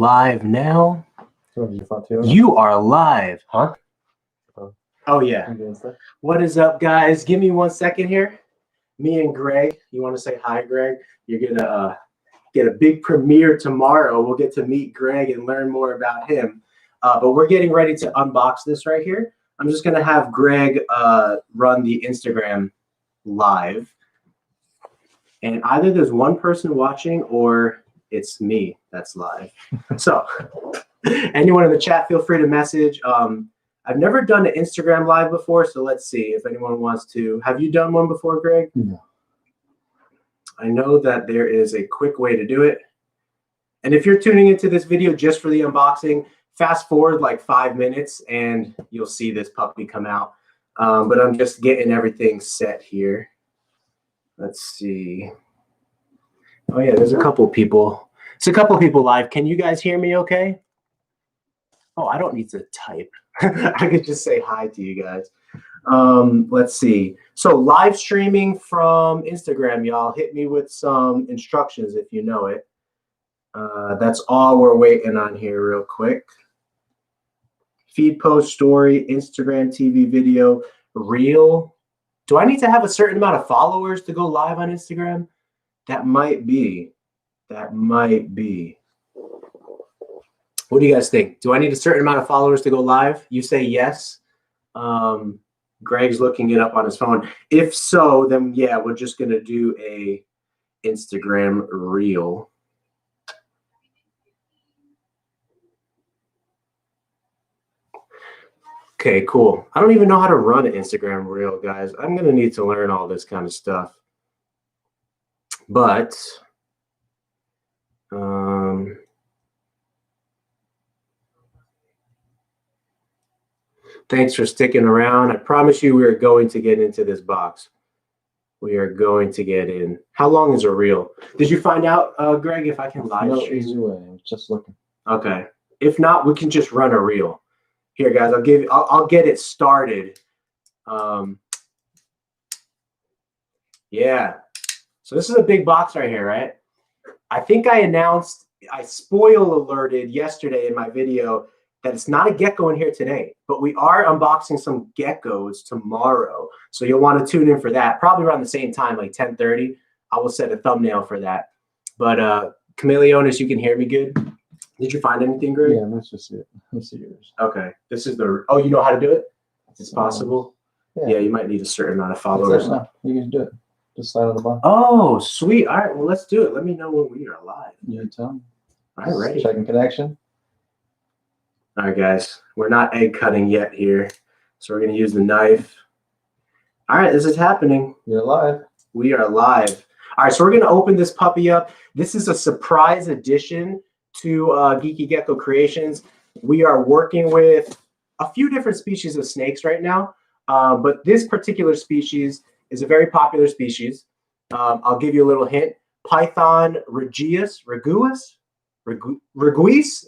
live now. You You are live. Huh? Oh, yeah. What is up, guys? Give me 1 second here. Me and Greg. You want to say hi, Greg? You're going to get a big premiere tomorrow. We'll get to meet Greg and learn more about him. But we're getting ready to unbox this right here. I'm just going to have Greg run the Instagram live. And either there's one person watching or it's me that's live. So anyone in the chat, feel free to message. I've never done an Instagram live before, so let's see if anyone wants to. Have you done one before, Greg? No. I know that there is a quick way to do it. And if you're tuning into this video just for the unboxing, fast forward like 5 minutes and you'll see this puppy come out. But I'm just getting everything set here. Let's see. Oh, yeah, there's a couple people. It's a couple people live. Can you guys hear me okay? Oh, I don't need to type. I could just say hi to you guys. Let's see. So live streaming from Instagram, y'all. Hit me with some instructions if you know it. That's all we're waiting on here real quick. Feed, post, story, Instagram, TV, video, reel. Do I need to have a certain amount of followers to go live on Instagram? That might be. That might be. What do you guys think? Do I need a certain amount of followers to go live? You say yes. Greg's looking it up on his phone. If so, then yeah, we're just going to do a Instagram reel. Okay, cool. I don't even know how to run an Instagram reel, guys. I'm going to need to learn all this kind of stuff. But thanks for sticking around. I promise you we are going to get into this box. We are going to get in. How long is a reel? Did you find out, Greg, if I can live stream? No, easy way. I'm just looking. Okay. If not, we can just run a reel. Here, guys, I'll get it started. Yeah. So this is a big box right here, right? I think I spoil alerted yesterday in my video that it's not a gecko in here today, but we are unboxing some geckos tomorrow. So you'll want to tune in for that, probably around the same time, like 10:30. I will set a thumbnail for that. But Chameleonis, you can hear me good? Did you find anything, Greg? Yeah, let's just see it. Let's see yours. Okay. This is the, oh, you know how to do it? It's possible? Yeah, you might need a certain amount of followers. No, you can do it. Just slide on the button. Oh, sweet. All right, well, let's do it. Let me know when we are live. You tell me. All right, ready. Checking connection. All right, guys. We're not egg cutting yet here, so we're going to use the knife. All right, this is happening. You're live. We are live. All right, so we're going to open this puppy up. This is a surprise addition to Geeky Gecko Creations. We are working with a few different species of snakes right now, but this particular species is a very popular species. I'll give you a little hint. Python regius, reguis,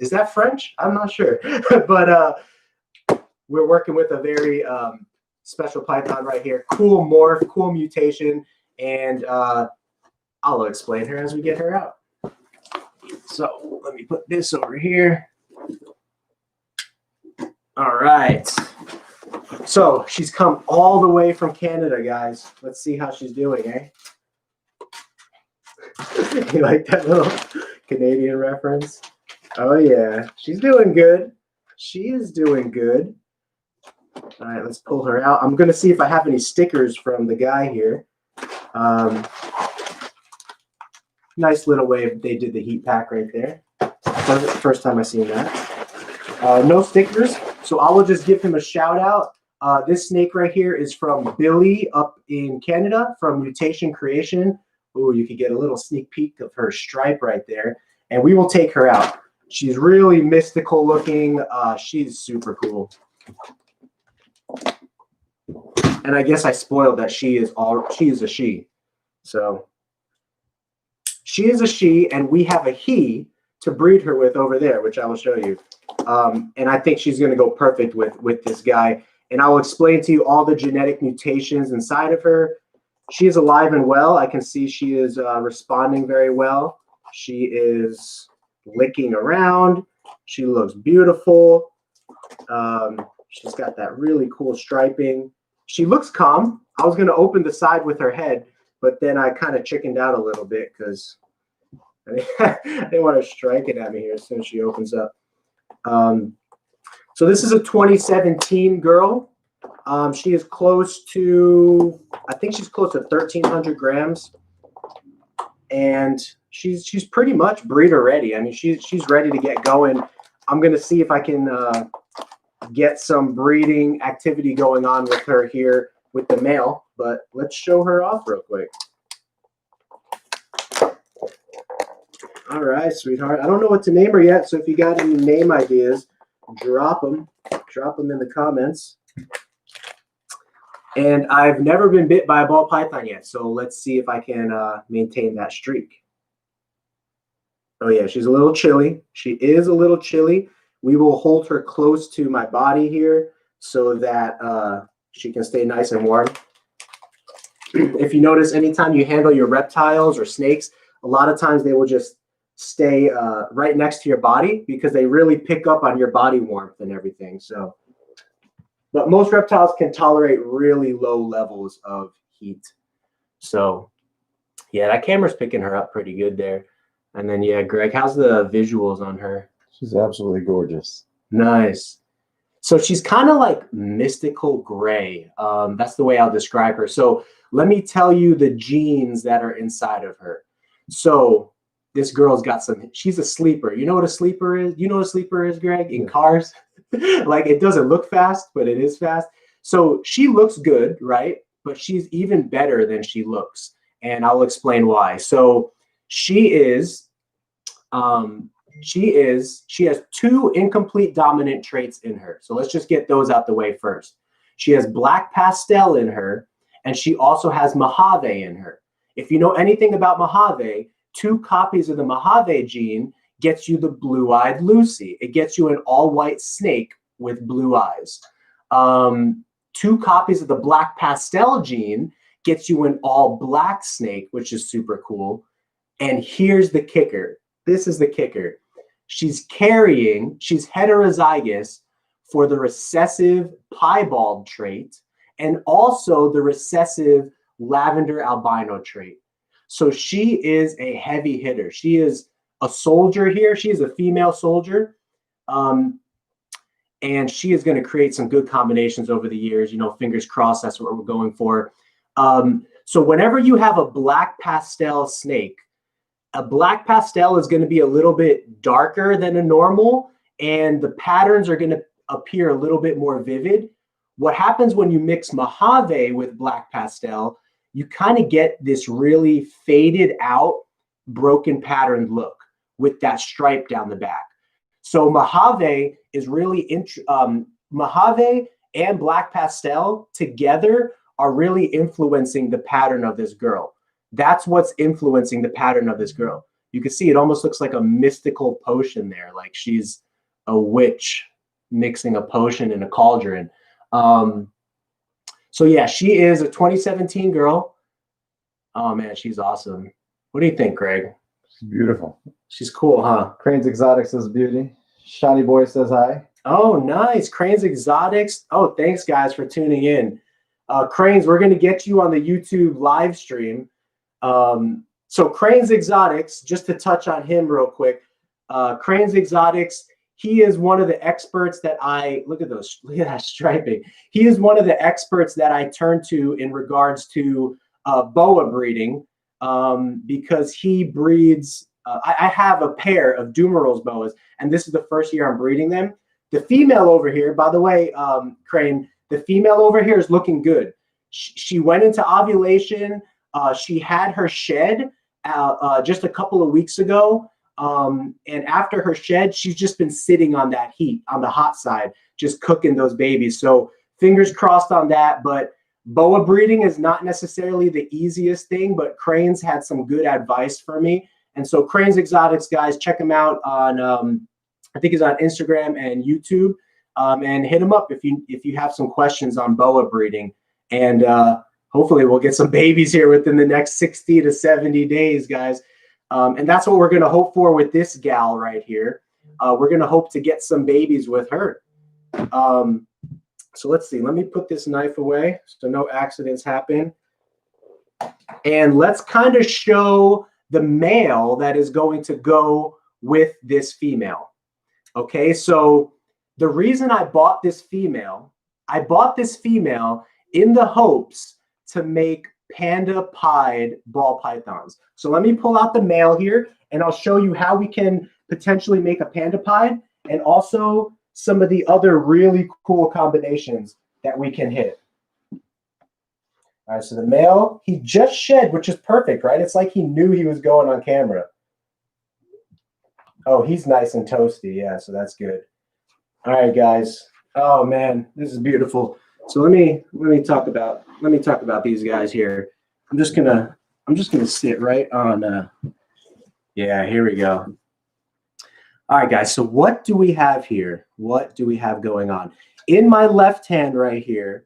is that French? I'm not sure. But we're working with a very special python right here. Cool morph, cool mutation, and I'll explain her as we get her out. So let me put this over here. All right. So she's come all the way from Canada, guys. Let's see how she's doing, eh? You like that little Canadian reference? Oh, yeah. She's doing good. She is doing good. All right, let's pull her out. I'm going to see if I have any stickers from the guy here. Nice little way they did the heat pack right there. First time I've seen that. No stickers, so I will just give him a shout out. This snake right here is from Billy up in Canada from Mutation Creation. Ooh, you could get a little sneak peek of her stripe right there. And we will take her out. She's really mystical looking. She's super cool. And I guess I spoiled that she is a she. So she is a she, and we have a he to breed her with over there, which I will show you. And I think she's going to go perfect with this guy. And I will explain to you all the genetic mutations inside of her. She is alive and well. I can see she is responding very well. She is licking around. She looks beautiful. She's got that really cool striping. She looks calm. I was going to open the side with her head, but then I kind of chickened out a little bit because I didn't want to strike it at me here as soon as she opens up. So this is a 2017 girl. She is close to, I think she's close to 1,300 grams. And she's pretty much breeder ready. I mean, she's ready to get going. I'm going to see if I can get some breeding activity going on with her here with the male, but let's show her off real quick. All right, sweetheart. I don't know what to name her yet, so if you got any name ideas, drop them in the comments. And I've never been bit by a ball python yet, so let's see if I can maintain that streak. Oh yeah, she's a little chilly. She is a little chilly. We will hold her close to my body here so that she can stay nice and warm. If you notice, anytime you handle your reptiles or snakes, a lot of times they will just stay right next to your body because they really pick up on your body warmth and everything. So, but most reptiles can tolerate really low levels of heat. So yeah, that camera's picking her up pretty good there. And then yeah, Greg, how's the visuals on her? She's absolutely gorgeous. Nice. So she's kind of like mystical gray. That's the way I'll describe her. So let me tell you the genes that are inside of her. So this girl's got some, she's a sleeper. You know what a sleeper is? You know what a sleeper is, Greg? In cars? Like it doesn't look fast, but it is fast. So she looks good, right? But she's even better than she looks. And I'll explain why. So she has two incomplete dominant traits in her. So let's just get those out the way first. She has black pastel in her, and she also has Mojave in her. If you know anything about Mojave, 2 copies of the Mojave gene gets you the blue-eyed Lucy. It gets you an all-white snake with blue eyes. 2 copies of the black pastel gene gets you an all-black snake, which is super cool. And here's the kicker. This is the kicker. She's heterozygous for the recessive piebald trait and also the recessive lavender albino trait. So she is a heavy hitter. She is a soldier here. She is a female soldier. And she is going to create some good combinations over the years. You know, fingers crossed, that's what we're going for. So whenever you have a black pastel snake, a black pastel is going to be a little bit darker than a normal, and the patterns are going to appear a little bit more vivid. What happens when you mix Mojave with black pastel, you kind of get this really faded out, broken patterned look with that stripe down the back. So Mojave is really, Mojave and black pastel together are really influencing the pattern of this girl. That's what's influencing the pattern of this girl. You can see it almost looks like a mystical potion there, like she's a witch mixing a potion in a cauldron. So yeah, she is a 2017 girl. Oh man, she's awesome. What do you think, Greg? She's beautiful. She's cool, huh? Cranes Exotic says beauty. Shiny Boy says hi. Oh, nice. Cranes Exotics. Oh, thanks guys for tuning in. Cranes, we're going to get you on the YouTube live stream. So Cranes Exotics, just to touch on him real quick, Cranes Exotics, he is one of the experts that look at that striping. He is one of the experts that I turn to in regards to boa breeding, because he breeds, I have a pair of Dumerals boas, and this is the first year I'm breeding them. The female over here, by the way, Crane, the female over here is looking good. She went into ovulation. She had her shed just a couple of weeks ago. And after her shed, she's just been sitting on that heat, on the hot side, just cooking those babies. So fingers crossed on that. But boa breeding is not necessarily the easiest thing, but Cranes had some good advice for me. And so Cranes Exotics, guys, check him out on, I think he's on Instagram and YouTube, and hit him up if you have some questions on boa breeding. And hopefully we'll get some babies here within the next 60 to 70 days, guys. And that's what we're going to hope for with this gal right here. We're going to hope to get some babies with her. So let's see. Let me put this knife away so no accidents happen. And let's kind of show the male that is going to go with this female. Okay, so the reason I bought this female in the hopes to make panda pied ball pythons. So let me pull out the male here and I'll show you how we can potentially make a panda pied and also some of the other really cool combinations that we can hit. All right, so the male, he just shed, which is perfect, right? It's like he knew he was going on camera. Oh, he's nice and toasty. Yeah, so that's good. All right, guys. Oh man, this is beautiful. So let me talk about these guys here. I'm just gonna sit right on. Yeah, here we go. All right, guys. So what do we have here? What do we have going on? In my left hand right here,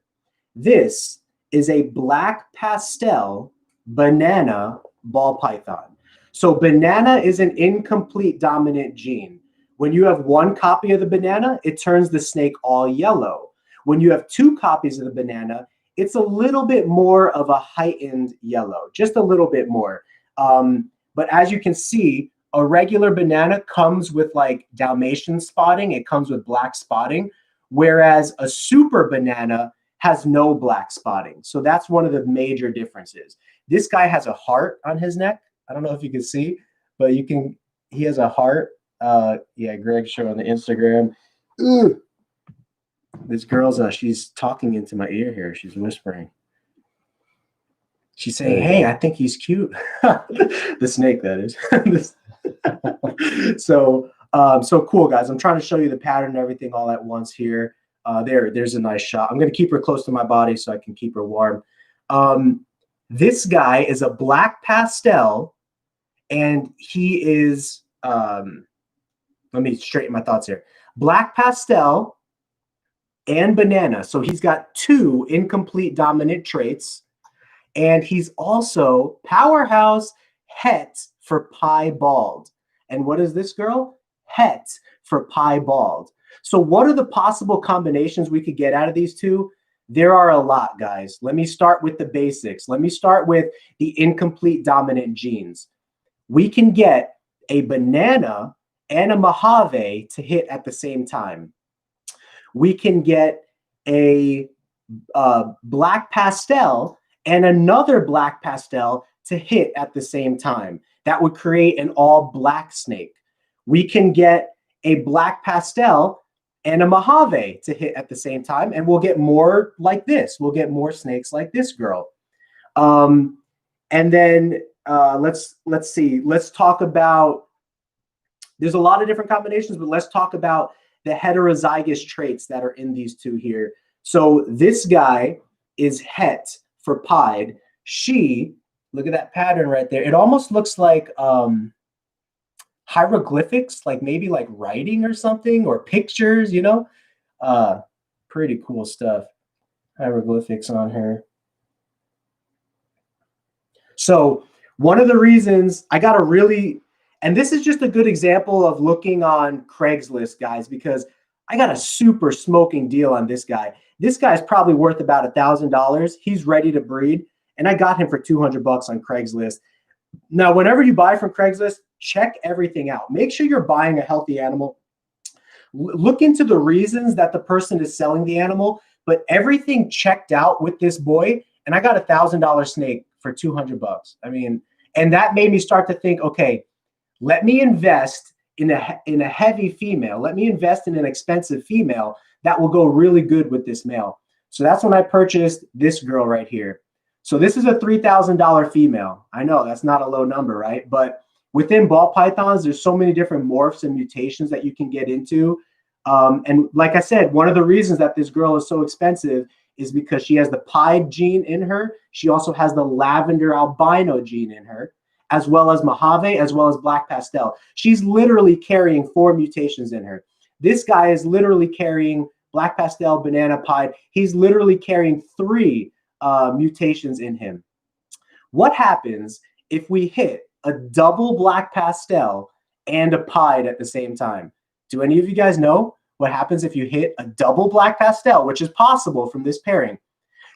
this is a black pastel banana ball python. So banana is an incomplete dominant gene. When you have one copy of the banana, it turns the snake all yellow. When you have two copies of the banana, it's a little bit more of a heightened yellow, just a little bit more. But as you can see, a regular banana comes with like Dalmatian spotting. It comes with black spotting, whereas a super banana has no black spotting. So that's one of the major differences. This guy has a heart on his neck. I don't know if you can see, but he has a heart. Yeah, Greg's showing the Instagram. Ooh. This girl's she's talking into my ear here. She's whispering. She's saying, "Hey, I think he's cute." The snake, that is. So cool, guys. I'm trying to show you the pattern and everything all at once here. There's a nice shot. I'm going to keep her close to my body so I can keep her warm. This guy is a black pastel, and he is, let me straighten my thoughts here. Black pastel and banana. So he's got two incomplete dominant traits. And he's also powerhouse het for piebald. And what is this girl? Het for piebald. So what are the possible combinations we could get out of these two? There are a lot, guys. Let me start with the basics. Let me start with the incomplete dominant genes. We can get a banana and a Mojave to hit at the same time. We can get a black pastel and another black pastel to hit at the same time. That would create an all black snake. We can get a black pastel and a Mojave to hit at the same time, and we'll get more like this. We'll get more snakes like this girl. And then let's see. Let's talk about, there's a lot of different combinations, but let's talk about the heterozygous traits that are in these two here. So this guy is het for pied. She, look at that pattern right there. It almost looks like hieroglyphics, like maybe like writing or something, or pictures, you know. Pretty cool stuff. Hieroglyphics on her. So one of the reasons I got a really, and this is just a good example of looking on Craigslist, guys, because I got a super smoking deal on this guy. This guy's probably worth about $1,000. He's ready to breed, and I got him for $200 on Craigslist. Now, whenever you buy from Craigslist, check everything out. Make sure you're buying a healthy animal. Look into the reasons that the person is selling the animal, but everything checked out with this boy, and I got a $1,000 snake for $200. I mean, and that made me start to think, okay, let me invest in a heavy female. Let me invest in an expensive female that will go really good with this male. So that's when I purchased this girl right here. So this is a $3,000 female. I know that's not a low number, right? But within ball pythons, there's so many different morphs and mutations that you can get into. And like I said, one of the reasons that this girl is so expensive is because she has the pied gene in her. She also has the lavender albino gene in her, as well as Mojave, as well as black pastel. She's literally carrying 4 mutations in her. This guy is literally carrying black pastel, banana pied. He's literally carrying 3 mutations in him. What happens if we hit a double black pastel and a pied at the same time. Do any of you guys know what happens if you hit a double black pastel, which is possible from this pairing?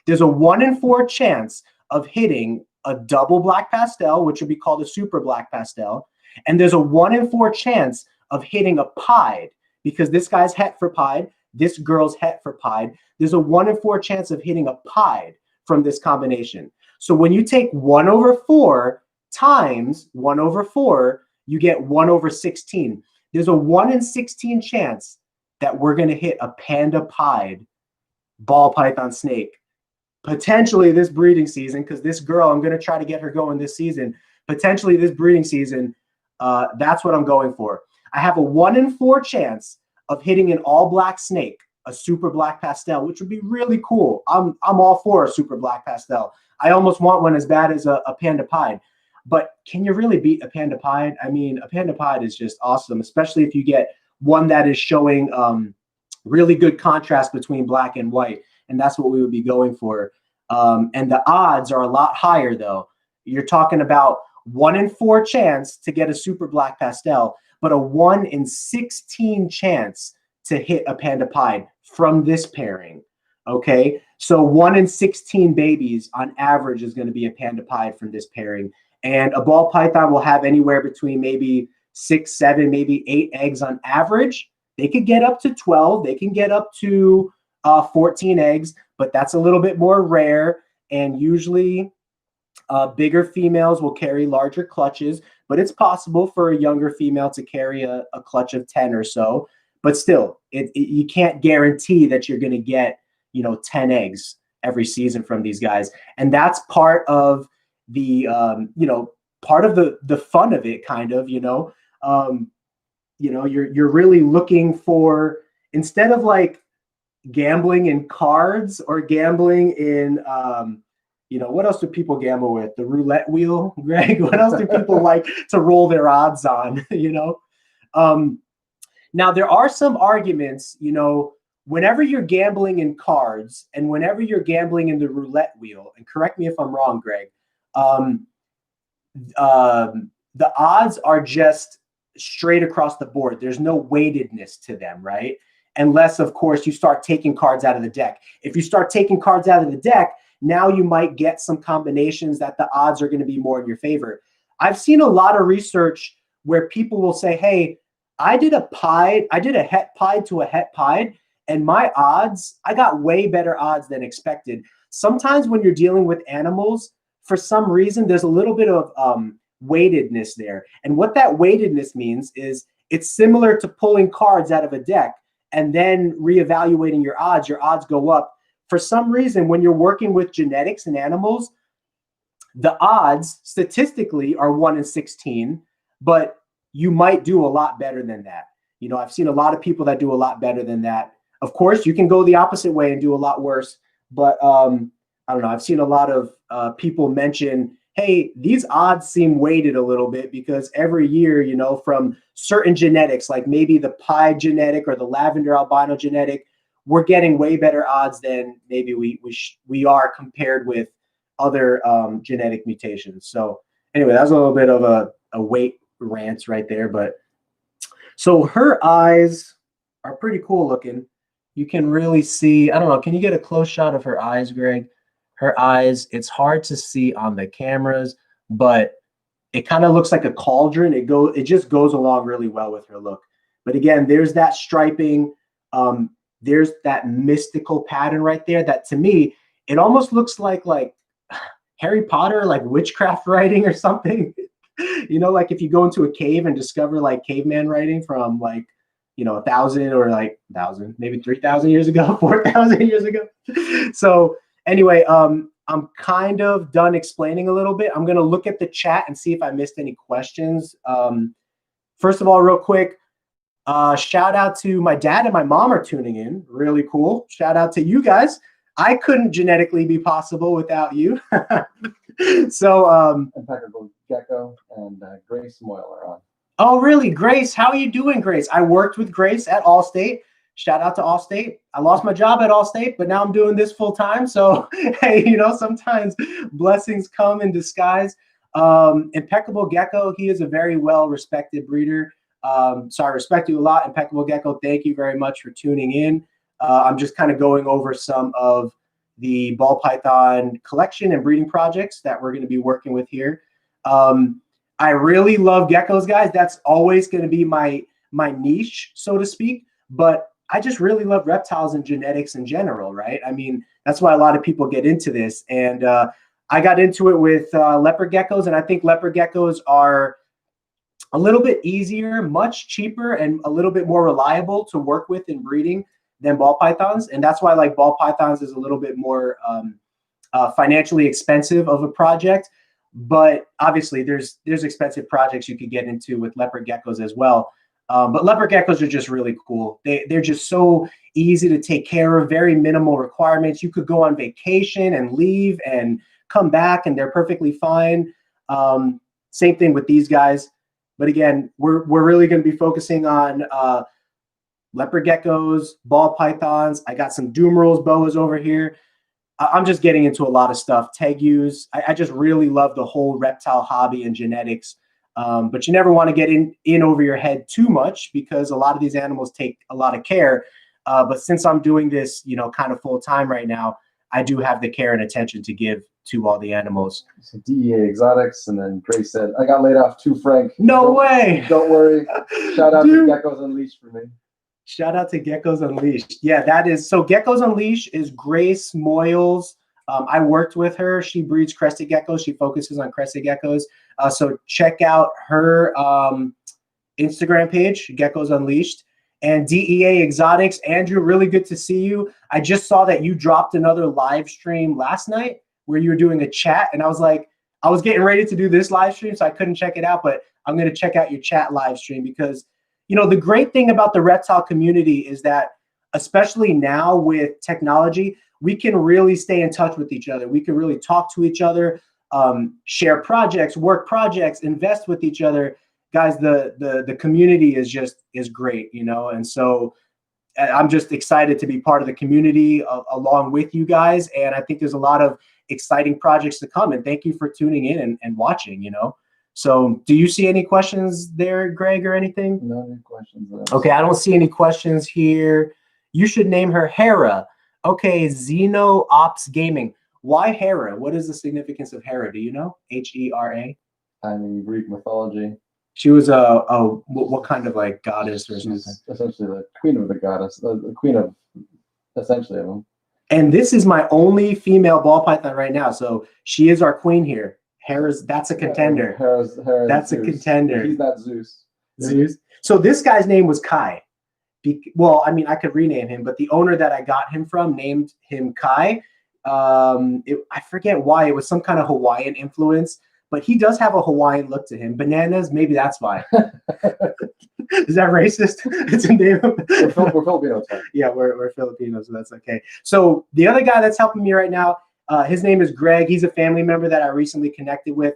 There's a 1 in 4 chance of hitting a double black pastel, which would be called a super black pastel. And there's a 1 in 4 chance of hitting a pied, because this guy's het for pied, this girl's het for pied. There's a 1 in 4 chance of hitting a pied from this combination. So when you take 1 over 4 times 1 over 4, you get 1 over 16. There's a 1 in 16 chance that we're going to hit a panda pied ball python snake. Potentially this breeding season, because this girl, I'm going to try to get her going this season. Potentially this breeding season, that's what I'm going for. I have a 1 in 4 chance of hitting an all black snake, a super black pastel, which would be really cool. I'm all for a super black pastel. I almost want one as bad as a panda pied. But can you really beat a panda pied? I mean, a panda pied is just awesome, especially if you get one that is showing really good contrast between black and white. And that's what we would be going for. And the odds are a lot higher, though. You're talking about 1 in 4 chance to get a super black pastel, but a 1 in 16 chance to hit a panda pied from this pairing. Okay, so 1 in 16 babies on average is going to be a panda pied from this pairing. And a ball python will have anywhere between maybe 6, 7, maybe 8 eggs on average. They could get up to 12. They can get up to 14 eggs, but that's a little bit more rare. And usually bigger females will carry larger clutches, but it's possible for a younger female to carry a clutch of 10 or so. But still, you can't guarantee that you're going to get, 10 eggs every season from these guys. And that's part of the, part of the fun of it, kind of, you're really looking for, instead of like gambling in cards or gambling in, what else do people gamble with? The roulette wheel, Greg? What else do people like to roll their odds on, Now, there are some arguments, whenever you're gambling in cards and whenever you're gambling in the roulette wheel, and correct me if I'm wrong, Greg, the odds are just straight across the board. There's no weightedness to them, right? Unless, of course, you start taking cards out of the deck. If you start taking cards out of the deck, now you might get some combinations that the odds are going to be more in your favor. I've seen a lot of research where people will say, hey, I did a het pied to a het pied, and my odds, I got way better odds than expected. Sometimes when you're dealing with animals, for some reason, there's a little bit of weightedness there. And what that weightedness means is it's similar to pulling cards out of a deck and then reevaluating your odds. Your odds go up. For some reason, when you're working with genetics and animals, the odds statistically are 1 in 16, but you might do a lot better than that. I've seen a lot of people that do a lot better than that. Of course, you can go the opposite way and do a lot worse. But I don't know. I've seen a lot of people mention, hey, these odds seem weighted a little bit because every year, from certain genetics, like maybe the pied genetic or the lavender albino genetic, we're getting way better odds than maybe we are compared with other genetic mutations. So anyway, that was a little bit of a weight rant right there. But so her eyes are pretty cool looking. You can really see, I don't know, can you get a close shot of her eyes, Greg? Her eyes, it's hard to see on the cameras, but it kind of looks like a cauldron. It just goes along really well with her look. But again, there's that striping. There's that mystical pattern right there that, to me, it almost looks like Harry Potter, like witchcraft writing or something. Like if you go into a cave and discover like caveman writing from 1,000 or 1,000, maybe 3,000 years ago, 4,000 years ago. So anyway, I'm kind of done explaining a little bit. I'm going to look at the chat and see if I missed any questions. First of all, real quick, shout out to my dad and my mom are tuning in. Really cool. Shout out to you guys. I couldn't genetically be possible without you. So, Impeccable Gecko and Grace Moyle are on. Oh, really? Grace, how are you doing, Grace? I worked with Grace at Allstate. Shout out to Allstate. I lost my job at Allstate, but now I'm doing this full time. So, hey, sometimes blessings come in disguise. Impeccable Gecko, he is a very well-respected breeder. So I respect you a lot, Impeccable Gecko. Thank you very much for tuning in. I'm just kind of going over some of the ball python collection and breeding projects that we're going to be working with here. I really love geckos, guys. That's always going to be my niche, so to speak. But I just really love reptiles and genetics in general, right? I mean, that's why a lot of people get into this. And I got into it with leopard geckos, and I think leopard geckos are a little bit easier, much cheaper, and a little bit more reliable to work with in breeding than ball pythons. And that's why like ball pythons is a little bit more financially expensive of a project. But obviously there's expensive projects you could get into with leopard geckos as well. But leopard geckos are just really cool. They're just so easy to take care of, very minimal requirements. You could go on vacation and leave and come back and they're perfectly fine. Same thing with these guys. But again, we're really going to be focusing on leopard geckos, ball pythons. I got some Dumerals boas over here. I'm just getting into a lot of stuff. Tegus. I just really love the whole reptile hobby and genetics. But you never want to get in over your head too much because a lot of these animals take a lot of care. But since I'm doing this, kind of full time right now, I do have the care and attention to give to all the animals. So DEA Exotics, and then Gray said, I got laid off too, Frank. No way. Don't worry. Shout out to Geckos Unleashed for me. Shout out to Geckos Unleashed. Yeah, that is. So Geckos Unleashed is Grace Moyles. I worked with her. She breeds crested geckos. She focuses on crested geckos. So check out her Instagram page, Geckos Unleashed. And DEA Exotics. Andrew, really good to see you. I just saw that you dropped another live stream last night where you were doing a chat. And I was like, I was getting ready to do this live stream, so I couldn't check it out. But I'm going to check out your chat live stream because, the great thing about the reptile community is that, especially now with technology, we can really stay in touch with each other. We can really talk to each other, share projects, work projects, invest with each other. Guys, the community is great, and so I'm just excited to be part of the community along with you guys. And I think there's a lot of exciting projects to come. And thank you for tuning in and watching, So do you see any questions there, Greg, or anything? No any questions. Okay, I don't see any questions here. You should name her Hera. Okay, Xeno Ops Gaming. Why Hera? What is the significance of Hera? Do you know? Hera? I mean, Greek mythology. She was what kind of like goddess or something? She's essentially the queen of the goddess, the queen of essentially of them. And this is my only female ball python right now, so she is our queen here. That's a contender. Hera's that's Zeus. A contender. He's not Zeus. Zeus. So this guy's name was Kai. Well, I mean, I could rename him, but the owner that I got him from named him Kai. I forget why. It was some kind of Hawaiian influence, but he does have a Hawaiian look to him. Bananas, maybe that's why. Is that racist? It's a name. We're Filipinos. Yeah, we're Filipinos, so that's okay. So the other guy that's helping me right now, his name is Greg. He's a family member that I recently connected with.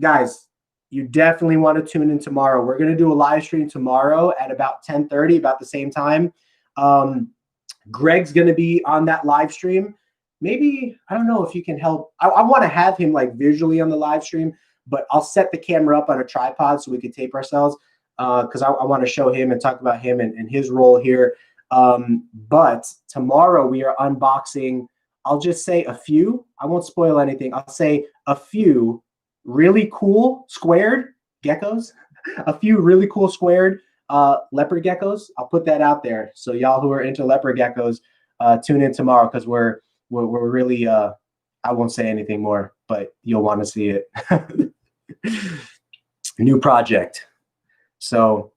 Guys, you definitely want to tune in tomorrow. We're going to do a live stream tomorrow at about 10:30, about the same time. Greg's going to be on that live stream. Maybe, I don't know if you can help. I want to have him like visually on the live stream, but I'll set the camera up on a tripod so we can tape ourselves because I want to show him and talk about him and his role here. But tomorrow we are unboxing, I'll just say a few. I won't spoil anything. I'll say a few really cool squared geckos, a few really cool squared leopard geckos. I'll put that out there. So y'all who are into leopard geckos, tune in tomorrow because we're really, I won't say anything more, but you'll want to see it. New project. So,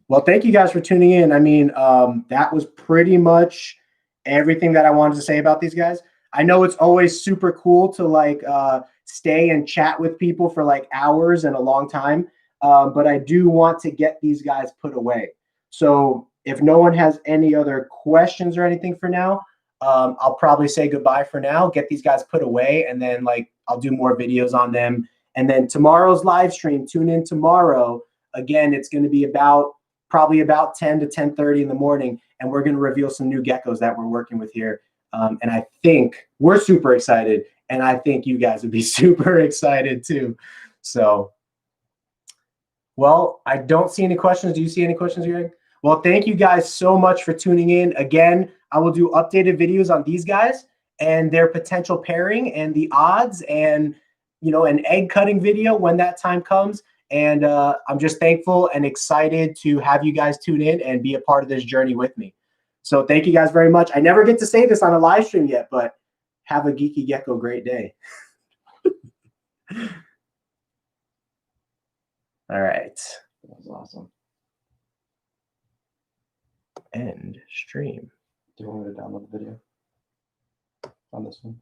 well, thank you guys for tuning in. I mean, that was pretty much everything that I wanted to say about these guys. I know it's always super cool to like stay and chat with people for like hours and a long time, but I do want to get these guys put away. So if no one has any other questions or anything for now, I'll probably say goodbye for now, get these guys put away, and then like I'll do more videos on them. And then tomorrow's live stream, tune in tomorrow. Again, it's going to be probably about 10 to 10:30 in the morning, and we're going to reveal some new geckos that we're working with here. And I think we're super excited, And I think you guys would be super excited too. So, well, I don't see any questions. Do you see any questions, Greg? Well, thank you guys so much for tuning in. Again, I will do updated videos on these guys and their potential pairing and the odds and, you know, an egg cutting video when that time comes. And I'm just thankful and excited to have you guys tune in and be a part of this journey with me. So thank you guys very much. I never get to say this on a live stream yet, but have a Geeky Gecko great day. All right. That was awesome. End stream. Do you want me to download the video on this one?